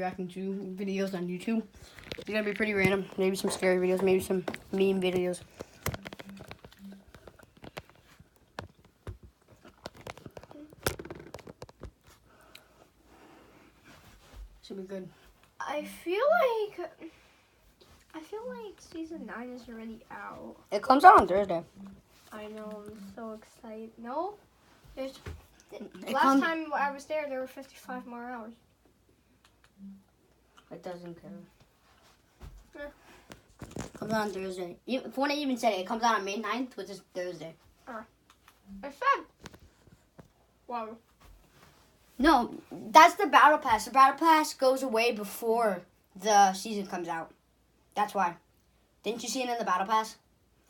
reacting to videos on YouTube. It's gonna be pretty random. Maybe some scary videos, maybe some meme videos. Should be good. I feel like season 9 is already out. It comes out on Thursday. I know, I'm so excited. No? There's It last time I was there were 55 more hours. It doesn't care. Yeah. Comes out on Thursday. One even said it comes out on May 9th, which is Thursday. I said. Wow. No, that's the battle pass. The battle pass goes away before the season comes out. That's why. Didn't you see it in the battle pass?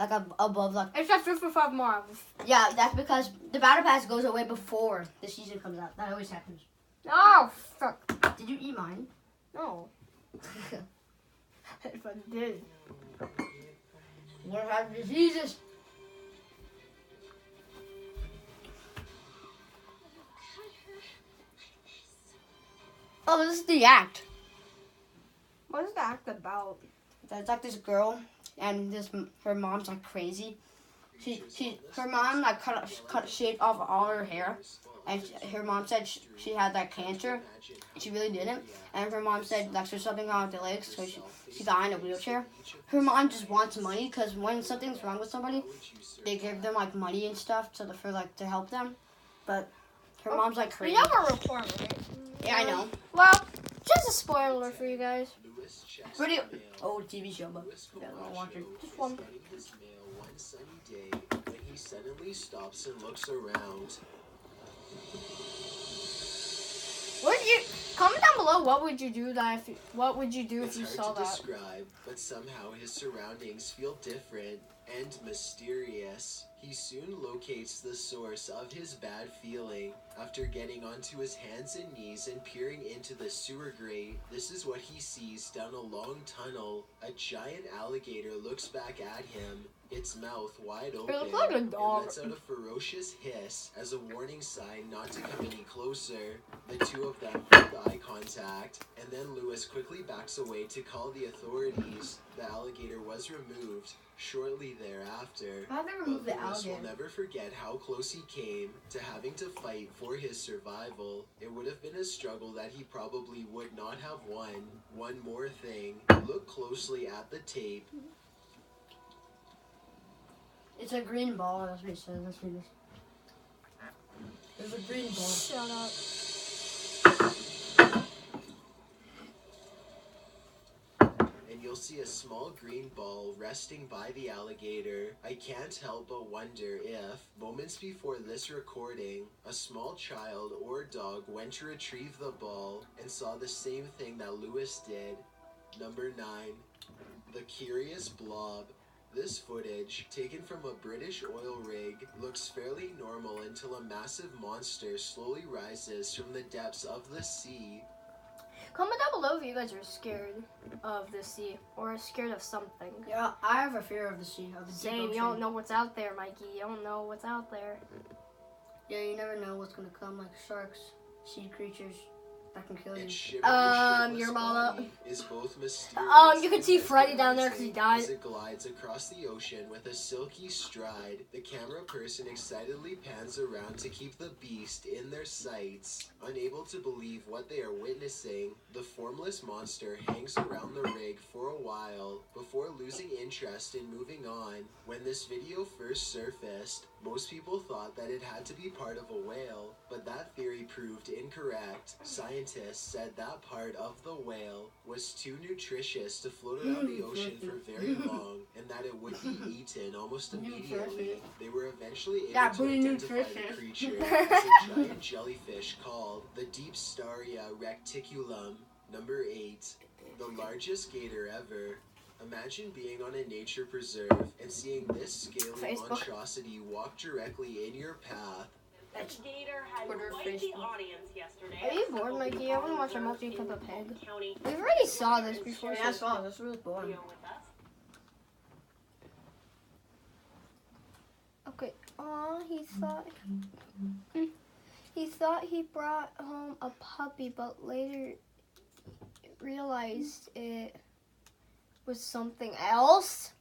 Like above, like. It's at 55 more hours. Yeah, that's because the battle pass goes away before the season comes out. That always happens. Oh, fuck. Did you eat mine? No. If I did. What have diseases? Oh, this is the act. What is the act about? It's like this girl, and her mom's like crazy. Her mom like cut shaved off all her hair, and her mom said she had like cancer. She really didn't, and her mom said like there's something wrong with her legs, so she got in a wheelchair. Her mom just wants money because when something's wrong with somebody, they give them like money and stuff to help them, but her mom's like crazy. You have a reporter, right? Yeah, I know. Well, just a spoiler for you guys. Pretty old TV show, but yeah, I'll watch it. Just one. One sunny day, when he suddenly stops and looks around. Comment down below what would you do if you saw that? It's hard to describe, but somehow his surroundings feel different and mysterious. He soon locates the source of his bad feeling. After getting onto his hands and knees and peering into the sewer grate, this is what he sees down a long tunnel. A giant alligator looks back at him, its mouth wide open. It looks like a dog. It lets out a ferocious hiss as a warning sign not to come any closer. The two of them hold eye contact, and then Lewis quickly backs away to call the authorities. The alligator was removed shortly thereafter. How did they remove the Lewis will alligator? never forget how close he came to having to fight for his survival. It would have been a struggle that he probably would not have won. One more thing, look closely at the tape. It's a green ball. That's what it says. That's what it is. There's a green ball. Shut up. And you'll see a small green ball resting by the alligator. I can't help but wonder if, moments before this recording, a small child or dog went to retrieve the ball and saw the same thing that Lewis did. Number 9. The Curious Blob. This footage, taken from a British oil rig, looks fairly normal until a massive monster slowly rises from the depths of the sea. Comment down below if you guys are scared of the sea or scared of something. Yeah, I have a fear of the sea. Of the deep Same, ocean. you don't know what's out there, Mikey. You don't know what's out there. Yeah, you never know what's gonna come, like sharks, sea creatures that can kill you. Its shivering, your shapeless mama. body is both mysterious You can see and Freddy down there 'cause he died. as it glides across the ocean with a silky stride. The camera person excitedly pans around to keep the beast in their sights. Unable to believe what they are witnessing, the formless monster hangs around the rig for a while before losing interest in moving on. When this video first surfaced, most people thought that it had to be part of a whale, but that theory proved incorrect. Scientists said that part of the whale was too nutritious to float around the ocean for very long, and that it would be eaten almost immediately. They were eventually able to identify the creature as a giant jellyfish called the Deepstaria reticulum. Number 8. The largest gator ever. Imagine being on a nature preserve and seeing this scaly monstrosity walk directly in your path. That's Gator had Twitter, quite the Facebook. audience yesterday. Are you bored, Mikey? I want to watch a multi-peppa pig. We've already saw this before. Yeah, I saw it. That's really boring. With us. Okay. Aw, he thought he brought home a puppy, but later realized it was something else.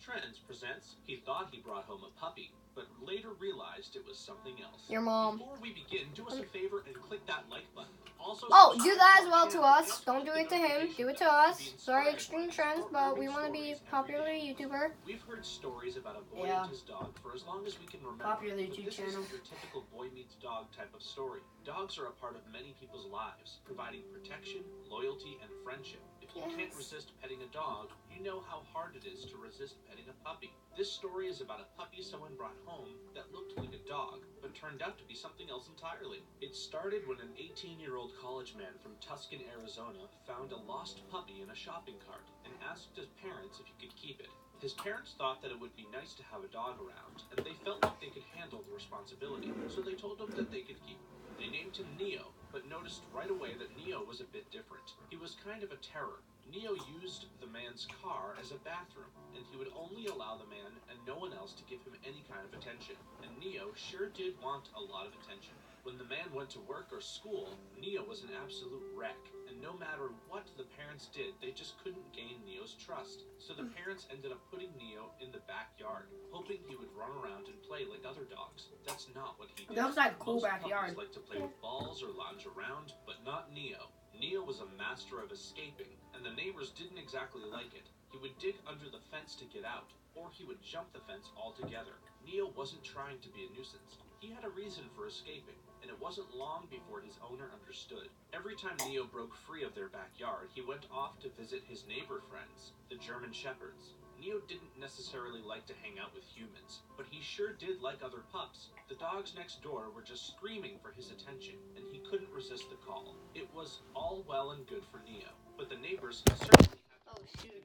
Trends presents He Thought He Brought Home a Puppy, but later realized it was something else. Your mom. Before we begin, do us a favor and click that like button. Also, Oh, do that as well to us. Don't do it to him. Do it to us. Sorry, Extreme Trends, but we want to be a popular YouTuber. We've heard stories about a boy Yeah. and his dog for as long as we can remember. Popular But YouTube this channel. isn't your typical boy meets dog type of story. Dogs are a part of many people's lives, providing protection, loyalty, and friendship. If you can't resist petting a dog, you know how hard it is to resist petting a puppy. This story is about a puppy someone brought home that looked like a dog, but turned out to be something else entirely. It started when an 18-year-old college man from Tucson, Arizona, found a lost puppy in a shopping cart and asked his parents if he could keep it. His parents thought that it would be nice to have a dog around, and they felt like they could handle the responsibility, so they told him that they could keep him. They named him Neo, but noticed right away that Neo was a bit different. He was kind of a terror. Neo used the man's car as a bathroom, and he would only allow the man and no one else to give him any kind of attention. And Neo sure did want a lot of attention. When the man went to work or school, Neo was an absolute wreck, and no matter what the parents did, they just couldn't gain Neo's trust. So the parents ended up putting Neo in the backyard, hoping he would run around and play like other dogs. That's not what he did. That was like a cool Most backyard. puppies like to play with balls or lounge around, but not Neo. Neo was a master of escaping, and the neighbors didn't exactly like it. He would dig under the fence to get out, or he would jump the fence altogether. Neo wasn't trying to be a nuisance. He had a reason for escaping, and it wasn't long before his owner understood. Every time Neo broke free of their backyard, he went off to visit his neighbor friends, the German Shepherds. Neo didn't necessarily like to hang out with humans, but he sure did like other pups. The dogs next door were just screaming for his attention, and he couldn't resist the call. It was all well and good for Neo, but the neighbors certainly had Oh shoot.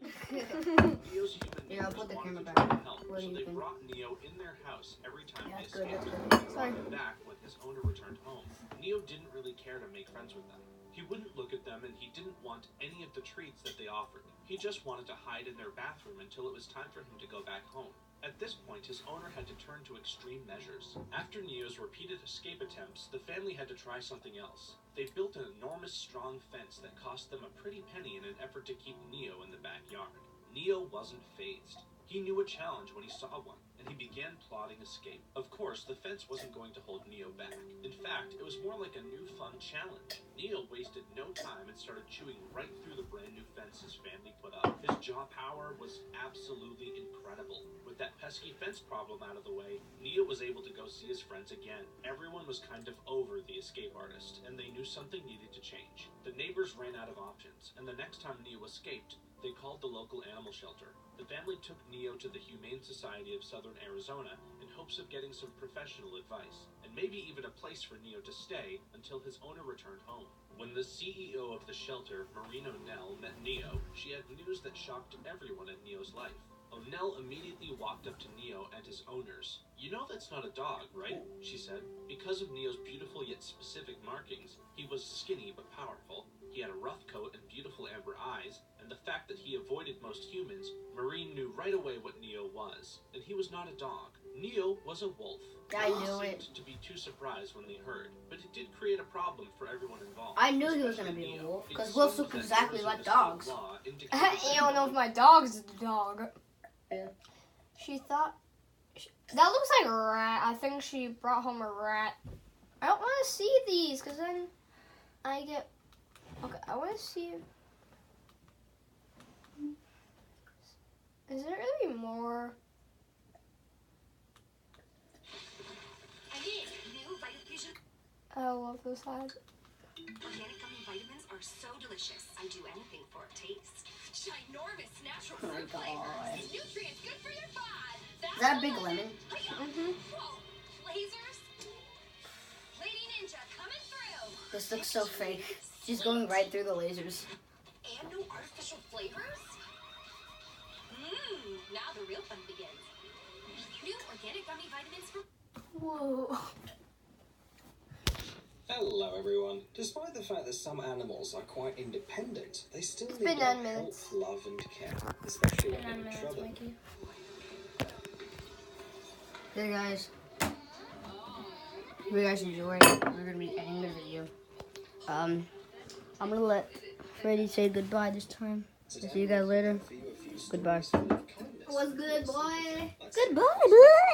Neo's human Yeah, I'll neighbors put the wanted camera to back. try to help, What do so you they think? brought Neo in their house every time Yeah, they that's good, escaped. that's They brought him back when his owner returned home. Neo didn't really care to make friends with them. He wouldn't look at them, and he didn't want any of the treats that they offered. He just wanted to hide in their bathroom until it was time for him to go back home. At this point, his owner had to turn to extreme measures. After Neo's repeated escape attempts, the family had to try something else. They built an enormous strong fence that cost them a pretty penny in an effort to keep Neo in the backyard. Neo wasn't fazed. He knew a challenge when he saw one, and he began plotting escape. Of course, the fence wasn't going to hold Neo back. In fact, it was more like a new fun challenge. Neo wasted no time and started chewing right through the brand new fence his family put up. His jaw power was absolutely incredible. With that pesky fence problem out of the way, Neo was able to go see his friends again. Everyone was kind of over the escape artist, and they knew something needed to change. The neighbors ran out of options, and the next time Neo escaped, they called the local animal shelter. The family took Neo to the Humane Society of Southern Arizona in hopes of getting some professional advice, and maybe even a place for Neo to stay until his owner returned home. When the CEO of the shelter, Marina O'Nell, met Neo, she had news that shocked everyone in Neo's life. O'Nell immediately walked up to Neo and his owners. "You know that's not a dog, right?" she said. Because of Neo's beautiful yet specific markings, he was skinny but powerful. He had a rough coat and beautiful amber eyes, and the fact that he avoided most humans, Marine knew right away what Neo was, and he was not a dog. Neo was a wolf. I They knew seemed it. to be too surprised when they heard, but it did create a problem for everyone involved. I knew he was gonna especially be a Neo. wolf, It 'cause wolves seemed look that exactly Arizona's like state dogs. law indicated You don't know if my dog's the dog. Yeah. She thought that looks like a rat. I think she brought home a rat. I don't want to see these because then I get. Okay, I want to see. Is there really more? I love this ad. Organic gummy vitamins are so delicious. I do anything for a taste. Ginormous natural Oh my fruit God. flavors. Nutrients good for your bod. Is that a big lemon? Whoa. Lasers. Lady Ninja coming through. This looks so fake. She's going right through the lasers. And no artificial flavors? Now the real fun begins. New organic gummy vitamins for... Whoa. Hello everyone. Despite the fact that some animals are quite independent, they still It's need been our 9 minutes. help, love and care, especially when 9 in minutes, trouble. Mikey. Hey guys. If you guys enjoyed, we're gonna be ending the video. I'm gonna let Freddy say goodbye this time. See you guys later. Goodbye. What's good, boy? Goodbye, boy.